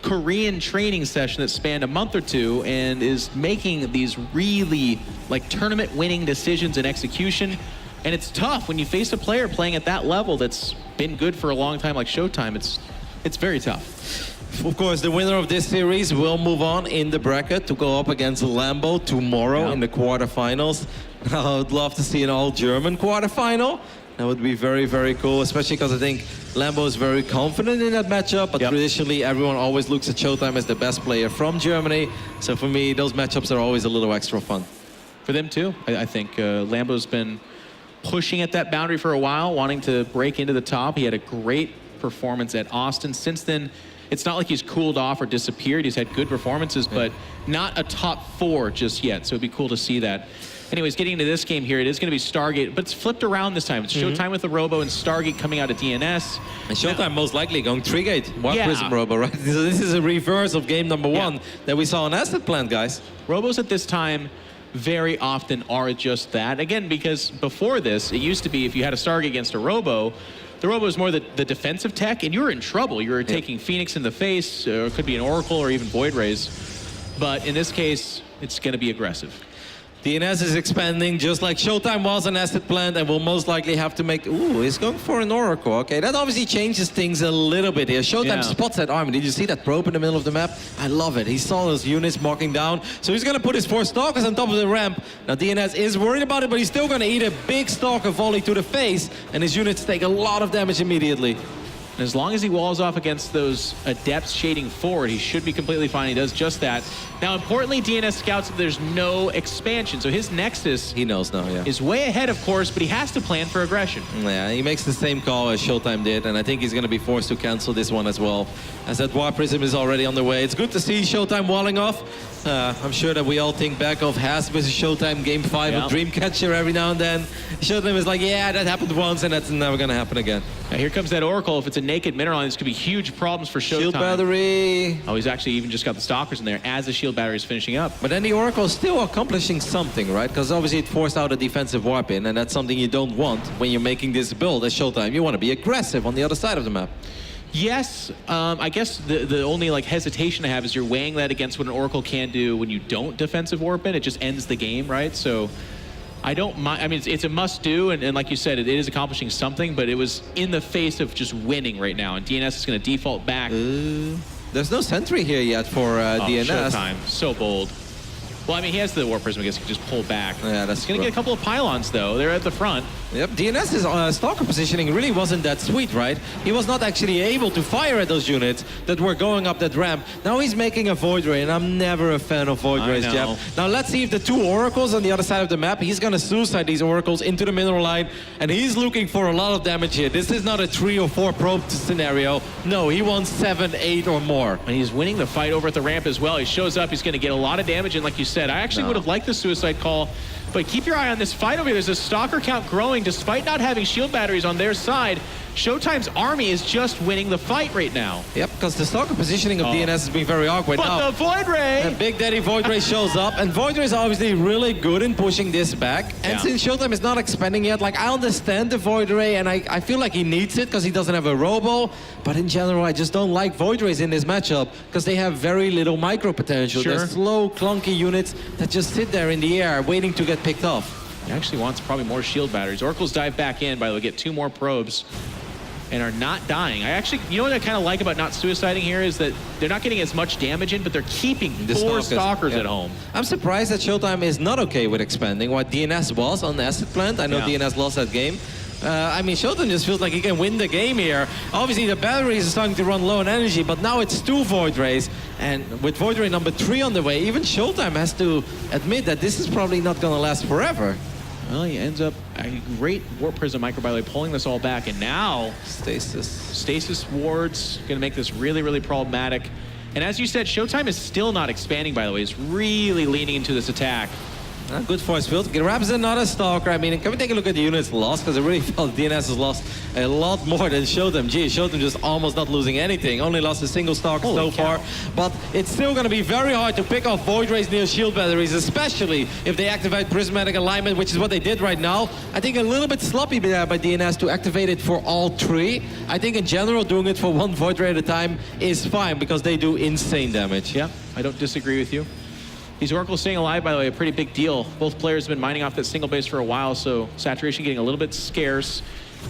Korean training session that spanned a month or two and is making these really, like, tournament-winning decisions and execution. And it's tough when you face a player playing at that level that's been good for a long time like ShoWTimE. It's very tough. Of course, the winner of this series will move on in the bracket to go up against Lambo tomorrow in the quarterfinals. I would love to see an all-German quarterfinal. That would be very, very cool, especially because I think Lambo is very confident in that matchup, but traditionally everyone always looks at ShoWTimE as the best player from Germany. So for me, those matchups are always a little extra fun. For them too, I think Lambo's been pushing at that boundary for a while, wanting to break into the top. He had a great performance at Austin. Since then, it's not like he's cooled off or disappeared. He's had good performances, but not a top 4 just yet. So it'd be cool to see that. Anyways, getting into this game here, it is going to be Stargate, but it's flipped around this time. It's ShoWTimE with the Robo and Stargate coming out of DnS. And ShoWTimE most likely going 3-gate, Warp Prism Robo, right? So this is a reverse of game number 1 that we saw on Asset Plant, guys. Robos at this time very often are just that. Again, because before this, it used to be if you had a Stargate against a Robo, the Robo is more the defensive tech, and you were in trouble. You were taking Phoenix in the face, or it could be an Oracle or even Void Rays. But in this case, it's going to be aggressive. DnS is expanding just like ShoWTimE was on Asset Plant, and will most likely have to make... Ooh, he's going for an Oracle. Okay, that obviously changes things a little bit here. ShoWTimE spots that army. Did you see that probe in the middle of the map? I love it. He saw those units marking down. So he's going to put his 4 Stalkers on top of the ramp. Now DnS is worried about it, but he's still going to eat a big Stalker volley to the face, and his units take a lot of damage immediately. And as long as he walls off against those Adepts shading forward, he should be completely fine. He does just that. Now, importantly, DnS scouts that there's no expansion. So his Nexus he knows now, is way ahead, of course, but he has to plan for aggression. Yeah, he makes the same call as ShoWTimE did, and I think he's going to be forced to cancel this one as well, as that Warp Prism is already on the way. It's good to see ShoWTimE walling off. I'm sure that we all think back of Haas versus ShoWTimE Game 5 of Dreamcatcher every now and then. ShoWTimE is like, yeah, that happened once, and that's never going to happen again. Now here comes that Oracle. If it's a naked mineral, this could be huge problems for ShoWTimE. Shield battery. Oh, he's actually even just got the Stalkers in there as the shield battery is finishing up. But then the Oracle is still accomplishing something, right? Because obviously it forced out a defensive warp in, and that's something you don't want when you're making this build as ShoWTimE. You want to be aggressive on the other side of the map. Yes, I guess the only like hesitation I have is you're weighing that against what an Oracle can do when you don't defensive warp in. It just ends the game, right? So I don't mind. I mean, it's a must do, and like you said, it is accomplishing something, but it was in the face of just winning right now, and DnS is going to default back. There's no sentry here yet for DnS. ShoWTimE, so bold. Well, I mean, he has the Warp Prism, I guess he can just pull back. Yeah, that's He's going to get a couple of pylons, though. They're at the front. Yep, DnS's Stalker positioning really wasn't that sweet, right? He was not actually able to fire at those units that were going up that ramp. Now he's making a Void Ray, and I'm never a fan of Void Rays, Jeff. Now let's see if the 2 Oracles on the other side of the map, he's going to suicide these Oracles into the mineral line, and he's looking for a lot of damage here. This is not a 3 or 4 probe scenario. No, he wants 7, 8 or more. And he's winning the fight over at the ramp as well. He shows up, he's going to get a lot of damage, and like you said, I actually would have liked the suicide call. But keep your eye on this fight over here. There's a Stalker count growing despite not having shield batteries on their side. ShoWTimE's army is just winning the fight right now. Yep, because the Stalker positioning of DnS has been very awkward. But now, the Void Ray! And Big Daddy Void Ray shows up, and Void Ray is obviously really good in pushing this back. And since ShoWTimE is not expanding yet, like, I understand the Void Ray, and I feel like he needs it because he doesn't have a Robo. But in general, I just don't like Void Rays in this matchup because they have very little micro potential. They're slow, clunky units that just sit there in the air waiting to get picked off. He actually wants probably more shield batteries. Oracles dive back in, by the way, get 2 more probes and are not dying. I actually, you know what I kind of like about not suiciding here is that they're not getting as much damage in, but they're keeping 4 Stalkers at home. I'm surprised that ShoWTimE is not okay with expanding what DnS was on the Asset Plant. I know DnS lost that game. I mean, ShoWTimE just feels like he can win the game here. Obviously, the batteries are starting to run low on energy, but now it's 2 Void Rays. And with Void Ray number 3 on the way, even ShoWTimE has to admit that this is probably not going to last forever. Well, he ends up a great Warp Prism micro, by the way, pulling this all back. And now, Stasis wards going to make this really, really problematic. And as you said, ShoWTimE is still not expanding, by the way. He's really leaning into this attack. Good force field. Grabs another Stalker. I mean, can we take a look at the units lost? Because I really felt DnS has lost a lot more than ShoWTimE. Gee, ShoWTimE just almost not losing anything. Only lost a single Stalker so far. But it's still going to be very hard to pick off Void Rays near shield batteries, especially if they activate Prismatic Alignment, which is what they did right now. I think a little bit sloppy by DnS to activate it for all 3. I think in general, doing it for 1 Void Ray at a time is fine because they do insane damage. Yeah, I don't disagree with you. These Oracles staying alive, by the way, a pretty big deal. Both players have been mining off that single base for a while, so saturation getting a little bit scarce.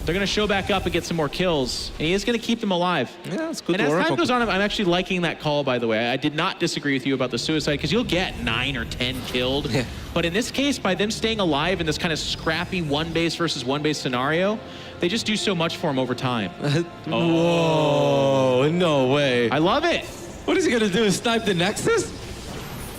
They're going to show back up and get some more kills, and he is going to keep them alive. Yeah, it's good. And as time goes on, I'm actually liking that call, by the way. I did not disagree with you about the suicide, because you'll get 9 or 10 killed. Yeah. But in this case, by them staying alive in this kind of scrappy one base versus one base scenario, they just do so much for him over time. Whoa, no way. I love it. What is he gonna do, snipe the Nexus?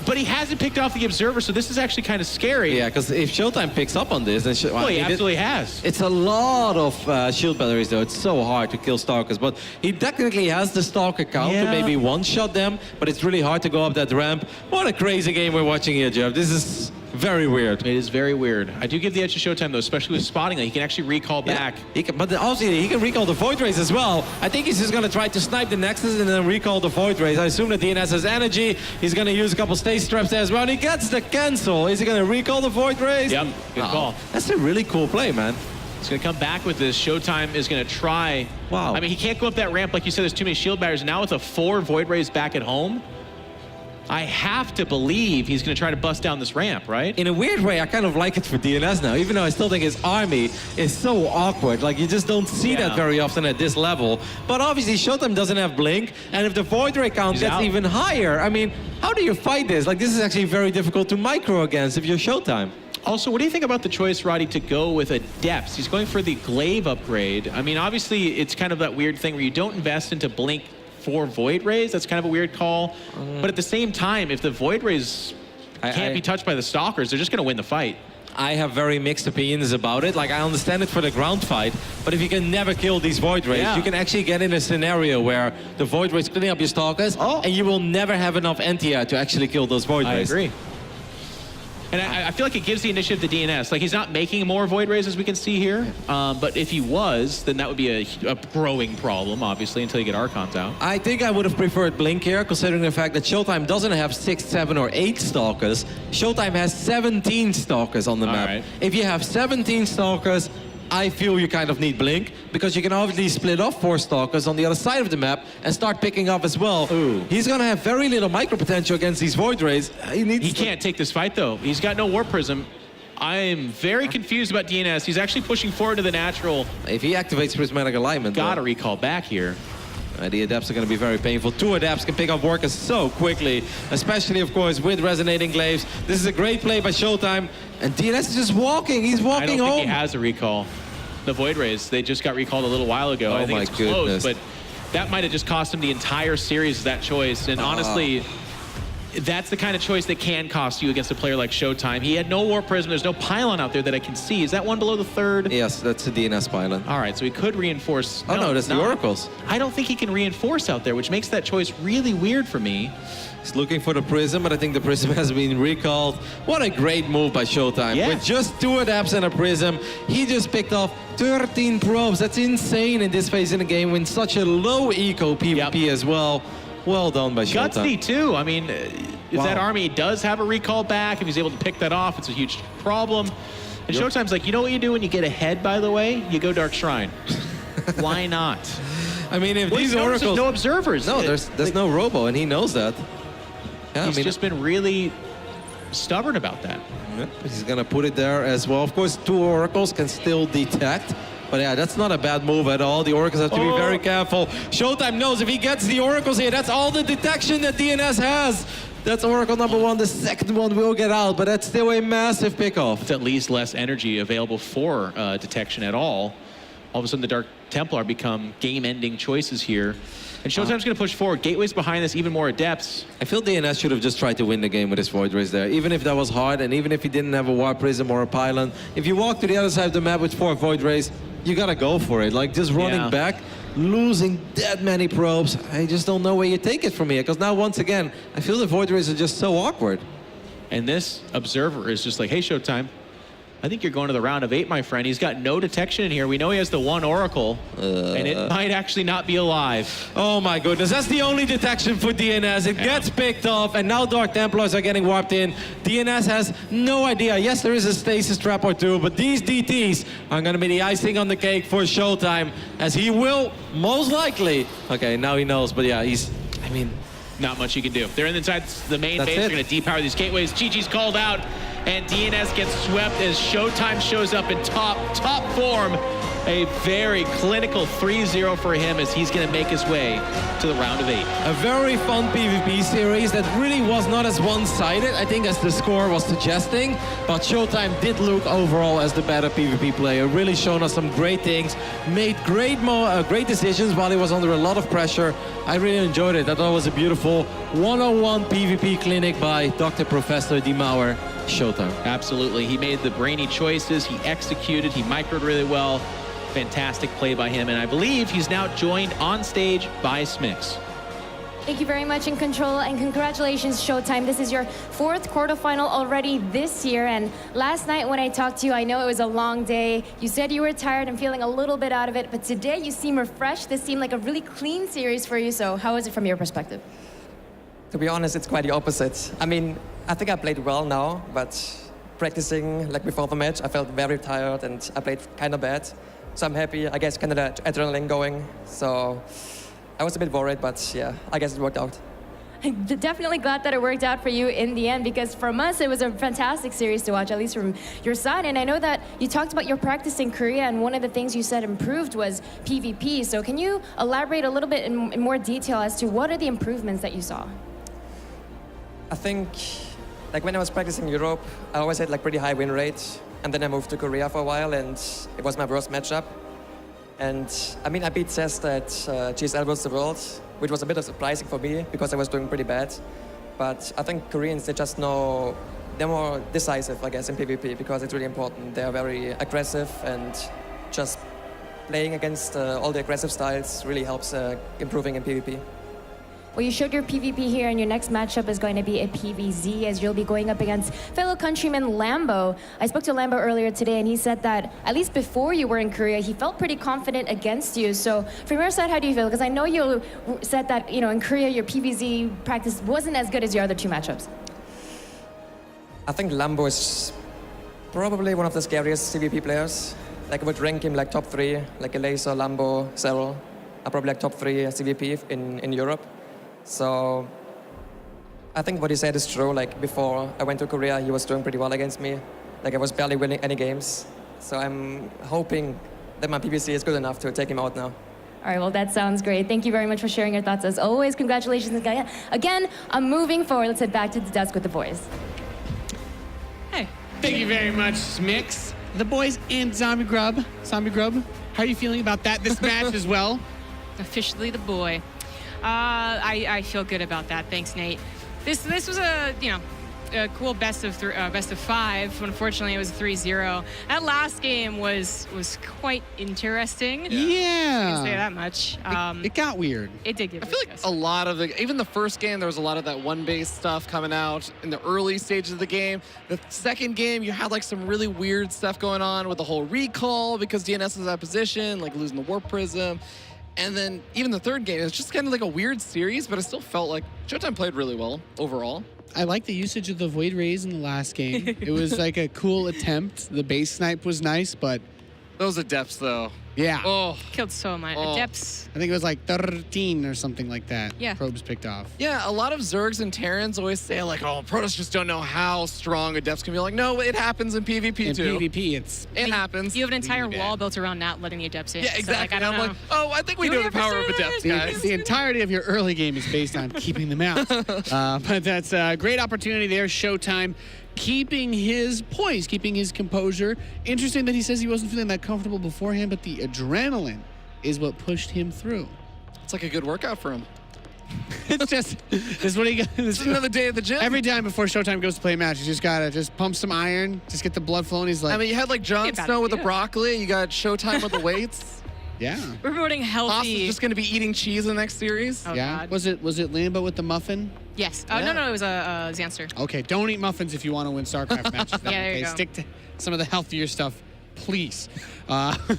But he hasn't picked off the Observer, so this is actually kind of scary. Yeah, because if ShoWTimE picks up on this, then Well, he absolutely has. It's a lot of shield batteries, though. It's so hard to kill Stalkers. But he technically has the Stalker count to maybe one-shot them, but it's really hard to go up that ramp. What a crazy game we're watching here, Jeff. This is very weird. It is very weird. I do give the edge to ShoWTimE, though, especially with spotting. He can actually recall back. He can, but also he can recall the Void Rays as well. I think he's just going to try to snipe the Nexus and then recall the Void Rays. I assume that DnS has energy. He's going to use a couple Stase Traps there as well. And he gets the cancel. Is he going to recall the Void Rays? Yep, good call. That's a really cool play, man. He's going to come back with this. ShoWTimE is going to try. Wow. I mean, he can't go up that ramp. Like you said, there's too many shield barriers. Now with the 4 Void Rays back at home, I have to believe he's going to try to bust down this ramp, right? In a weird way, I kind of like it for DnS now, even though I still think his army is so awkward. Like, you just don't see that very often at this level. But obviously, ShoWTimE doesn't have Blink, and if the Void Ray count gets even higher, I mean, how do you fight this? Like, this is actually very difficult to micro against if you're ShoWTimE. Also, what do you think about the choice, Roddy, to go with a Depths? He's going for the Glaive upgrade. I mean, obviously, it's kind of that weird thing where you don't invest into Blink 4 Void Rays. That's kind of a weird call. But at the same time, if the Void Rays can't be touched by the Stalkers, they're just going to win the fight. I have very mixed opinions about it. Like, I understand it for the ground fight, but if you can never kill these Void Rays, you can actually get in a scenario where the Void Rays cleaning up your Stalkers, and you will never have enough NTR to actually kill those Void Rays. I agree. And I feel like it gives the initiative to DnS. Like, he's not making more Void Rays, as we can see here. But if he was, then that would be a growing problem, obviously, until you get Archons out. I think I would have preferred Blink here, considering the fact that ShoWTimE doesn't have 6, 7, or 8 Stalkers. ShoWTimE has 17 Stalkers on the map. Right. If you have 17 Stalkers, I feel you kind of need Blink, because you can obviously split off 4 Stalkers on the other side of the map and start picking up as well. Ooh. He's going to have very little micro potential against these Void Rays. He can't take this fight, though. He's got no Warp Prism. I am very confused about DnS. He's actually pushing forward to the natural. If he activates Prismatic Alignment, Gotta recall back here. The adapts are going to be very painful. 2 adapts can pick up workers so quickly, especially, of course, with Resonating Glaives. This is a great play by ShoWTimE, and DnS is just walking. He's walking home. I don't think he has a recall. The Void Rays, they just got recalled a little while ago. I think it's close, but that might have just cost him the entire series, that choice. And honestly, that's the kind of choice that can cost you against a player like ShoWTimE. He had no Warp Prism. There's no pylon out there that I can see. Is that one below the 3rd? Yes, that's the DnS pylon. All right, so he could reinforce. Oh, no, that's the Oracles. I don't think he can reinforce out there, which makes that choice really weird for me. He's looking for the Prism, but I think the Prism has been recalled. What a great move by ShoWTimE. Yeah. With just 2 adapts and a Prism, he just picked off 13 probes. That's insane in this phase in the game with such a low eco PvP as well. Well done by ShoWTimE. Gutsy, too. I mean, if that army does have a recall back, if he's able to pick that off, it's a huge problem. And ShoWTime's like, you know what you do when you get ahead, by the way? You go Dark Shrine. Why not? I mean, if these Oracles... There's no Observers. No, there's no Robo, and he knows that. Yeah, he's just been really stubborn about that. Yep, he's going to put it there as well. Of course, 2 Oracles can still detect. But yeah, that's not a bad move at all. The Oracles have to be very careful. ShoWTimE knows if he gets the Oracles here, that's all the detection that DnS has. That's Oracle number 1. The second one will get out, but that's still a massive pickoff. It's at least less energy available for detection at all. All of a sudden, the Dark Templar become game-ending choices here. And ShoWTime's going to push forward. Gateway's behind this, even more adepts. I feel DnS should have just tried to win the game with his Void Rays there. Even if that was hard, and even if he didn't have a Warp Prism or a Pylon. If you walk to the other side of the map with 4 Void Rays, you got to go for it. Like, just running back, losing that many probes. I just don't know where you take it from here. Because now, once again, I feel the Void Rays are just so awkward. And this Observer is just like, hey, ShoWTimE, I think you're going to the round of 8, my friend. He's got no detection in here. We know he has the 1 Oracle, and it might actually not be alive. Oh my goodness, that's the only detection for DnS. It gets picked off, and now Dark Templars are getting warped in. DnS has no idea. Yes, there is a stasis trap or 2, but these DTs are going to be the icing on the cake for ShoWTimE, as he will most likely. Okay, now he knows, but yeah, not much you can do. They're inside the main base. They're going to depower these gateways. GG's called out. And DnS gets swept as ShoWTimE shows up in top form. A very clinical 3-0 for him as he's going to make his way to the round of 8. A very fun PvP series that really was not as one-sided, I think, as the score was suggesting. But ShoWTimE did look overall as the better PvP player. Really shown us some great things, made great decisions while he was under a lot of pressure. I really enjoyed it. I thought it was a beautiful 101 PvP clinic by Dr. Professor Dimauer, ShoWTimE. Absolutely. He made the brainy choices. He executed. He microed really well. Fantastic play by him, and I believe he's now joined on stage by Smix. Thank you very much, In Control, and congratulations, ShoWTimE. This is your 4th quarterfinal already this year, and last night when I talked to you, I know it was a long day. You said you were tired and feeling a little bit out of it, but today you seem refreshed. This seemed like a really clean series for you, so how was it from your perspective? To be honest, it's quite the opposite. I mean, I think I played well now, but practicing like before the match, I felt very tired and I played kind of bad. So I'm happy, I guess, kind of the adrenaline going. So I was a bit worried, but yeah, I guess it worked out. I'm definitely glad that it worked out for you in the end, because from us, it was a fantastic series to watch, at least from your side. And I know that you talked about your practice in Korea, and one of the things you said improved was PvP. So can you elaborate a little bit in more detail as to what are the improvements that you saw? I think, like when I was practicing in Europe, I always had like pretty high win rates. And then I moved to Korea for a while, and it was my worst matchup. And I mean, I beat Cest at GSL vs. the World, which was a bit of surprising for me because I was doing pretty bad. But I think Koreans, they just know, they're more decisive, I guess, in PvP because it's really important. They are very aggressive, and just playing against all the aggressive styles really helps improving in PvP. Well, you showed your PvP here, and your next matchup is going to be a PvZ, as you'll be going up against fellow countryman Lambo. I spoke to Lambo earlier today, and he said that, at least before you were in Korea, he felt pretty confident against you. So from your side, how do you feel? Because I know you said that, you know, in Korea, your PvZ practice wasn't as good as your other 2 matchups. I think Lambo is probably one of the scariest CVP players. Like, I would rank him like top 3, like Laser, Lambo, Cyril. are probably like top 3 CVP in Europe. So I think what he said is true. Like before I went to Korea, he was doing pretty well against me. Like I was barely winning any games. So I'm hoping that my PPC is good enough to take him out now. All right, well, that sounds great. Thank you very much for sharing your thoughts. As always, congratulations again. I'm moving forward. Let's head back to the desk with the boys. Hey. Thank you very much, Smix. The boys and Zombie Grub. Zombie Grub, how are you feeling about this match as well? Officially the boy. I feel good about that. Thanks, Nate. This was a cool best of 5. Unfortunately, it was 3-0. That last game was quite interesting. Yeah. I can say that much. It got weird. It did get I feel like a lot of even the first game, there was a lot of that one-base stuff coming out in the early stages of the game. The second game, you had like some really weird stuff going on with the whole recall because DnS was out of position, like losing the Warp Prism. And then even the third game, it was just kind of like a weird series, but I still felt like ShoWTimE played really well overall. I like the usage of the Void Rays in the last game. It was like a cool attempt. The base snipe was nice, but... Those Adepts, though. Yeah. Oh. Killed so much. Oh. Adepts. I think it was like 13 or something like that. Yeah. Probes picked off. Yeah, a lot of Zergs and Terrans always say like, oh, Protoss just don't know how strong Adepts can be. Like, no, it happens in PvP too. In PvP, It happens. You have an entire Really wall built around not letting the Adepts in. Yeah, exactly. So, like, I and don't I'm know. like, oh, I think we Do know we the ever power of say Adepts, that? guys. The entirety of your early game is based on keeping them out. But that's a great opportunity there. ShoWTimE keeping his poise, keeping his composure. Interesting that he says he wasn't feeling that comfortable beforehand, but the adrenaline is what pushed him through. It's like a good workout for him. It's just, this is what he got. It's another day at the gym. Every time before ShoWTimE goes to play a match, you just gotta pump some iron, just get the blood flowing. He's like, I mean, you had like Jon Bad Snow with the idea. broccoli. You got ShoWTimE with the weights. yeah. We're promoting Haas healthy. is just going to be eating cheese in the next series. Oh, Yeah. God. Was it Lambo with the muffin? Yes. Yeah. No, it was a Xanster. Okay, don't eat muffins if you want to win StarCraft matches. Then, Yeah, there you okay? go. Stick to some of the healthier stuff, please.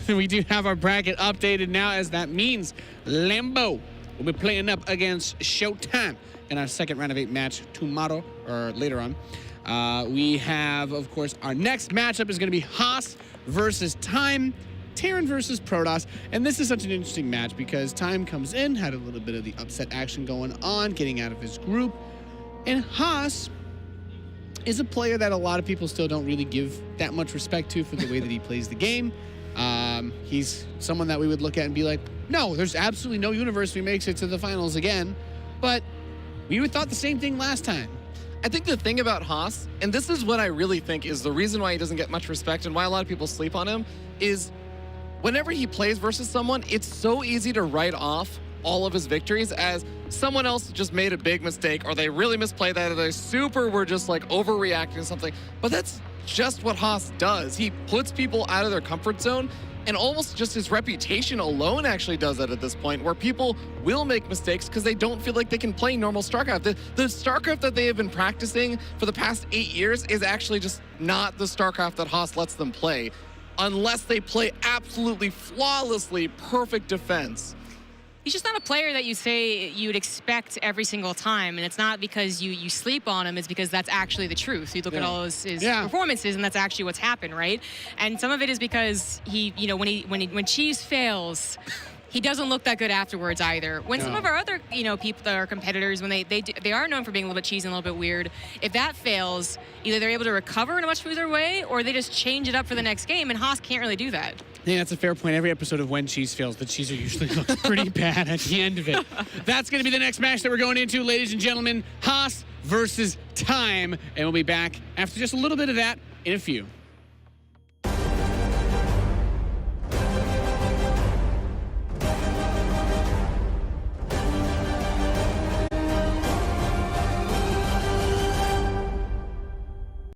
We do have our bracket updated now, as that means Lambo will be playing up against ShoWTimE in our second round of 8 match tomorrow, or later on. We have, of course, our next matchup is going to be Haas versus Time. Terran versus Protoss, and this is such an interesting match because Time comes in, had a little bit of the upset action going on, getting out of his group, and Haas is a player that a lot of people still don't really give that much respect to for the way that he plays the game. He's someone that we would look at and be like, no, there's absolutely no universe he makes it to the finals again. But we would thought the same thing last time. I think the thing about Haas, and this is what I really think is the reason why he doesn't get much respect and why a lot of people sleep on him, is whenever he plays versus someone, it's so easy to write off all of his victories as someone else just made a big mistake, or they really misplayed that, or they were just like overreacting to something. But that's just what Haas does. He puts people out of their comfort zone, and almost just his reputation alone actually does that at this point, where people will make mistakes because they don't feel like they can play normal StarCraft. The StarCraft that they have been practicing for the past 8 years is actually just not the StarCraft that Haas lets them play, unless they play absolutely flawlessly perfect defense. He's just not a player that you say you'd expect every single time, and it's not because you sleep on him, it's because that's actually the truth. You look at all his performances, and that's actually what's happened, right? And some of it is because he, you know, when Cheese fails, he doesn't look that good afterwards either. When some of our other, you know, people that are competitors, when they are known for being a little bit cheesy and a little bit weird, if that fails, either they're able to recover in a much smoother way, or they just change it up for the next game, and Haas can't really do that. Yeah, that's a fair point. Every episode of When Cheese Fails, the cheeser usually looks pretty bad at the end of it. That's going to be the next match that we're going into, ladies and gentlemen. Haas versus Time. And we'll be back after just a little bit of that in a few.